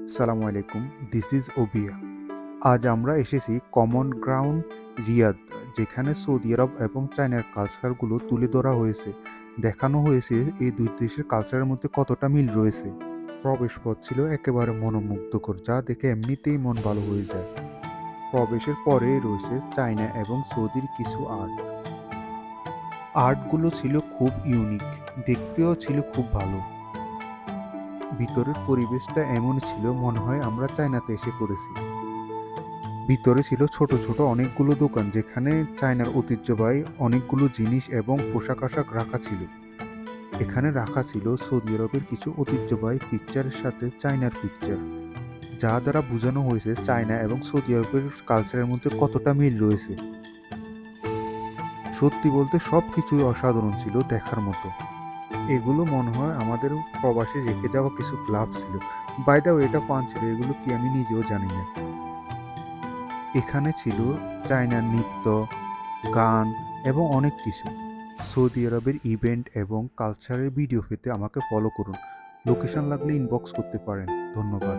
আসসালামু আলাইকুম, this is ওবিয়া। আজ আমরা এসেছি কমন গ্রাউন্ড রিয়াদ, যেখানে সৌদি আরব এবং চায়নার কালচারগুলো তুলে ধরা হয়েছে। দেখানো হয়েছে এই দুই দেশের কালচারের মধ্যে কতটা মিল রয়েছে। প্রবেশ পথ ছিল একেবারে মনোমুগ্ধকর, যা দেখে এমনিতেই মন ভালো হয়ে যায়। প্রবেশের পরেই রয়েছে চায়না এবং সৌদির কিছু আর্ট। আর্টগুলো ছিল খুব ইউনিক, দেখতেও ছিল খুব ভালো। ভিতরের পরিবেশটা এমন ছিল, মনে হয় আমরা চায়নাতে এসে পড়েছি। ভিতরে ছিল ছোট ছোট অনেকগুলো দোকান, যেখানে চায়নার ঐতিহ্যবাহী অনেকগুলো জিনিস এবং পোশাক আশাক রাখা ছিল। এখানে রাখা ছিল সৌদি আরবের কিছু ঐতিহ্যবাহী পিকচারের সাথে চায়নার পিকচার, যা দ্বারা বোঝানো হয়েছে চায়না এবং সৌদি আরবের কালচারের মধ্যে কতটা মিল রয়েছে। সত্যি বলতে সব কিছুই অসাধারণ ছিল, দেখার মতো। এগুলো মনে হয় আমাদের প্রবাসে রেখে যাওয়া কিছু গ্লাভ ছিল। বাই দ্য ওয়ে, এটা পান ছিল, এগুলো কি আমি নিজেও জানি না। এখানে ছিল চায়নার নৃত্য, গান এবং অনেক কিছু। সৌদি আরবের ইভেন্ট এবং কালচারের ভিডিও পেতে আমাকে ফলো করুন। লোকেশন লাগলে ইনবক্স করতে পারেন। ধন্যবাদ।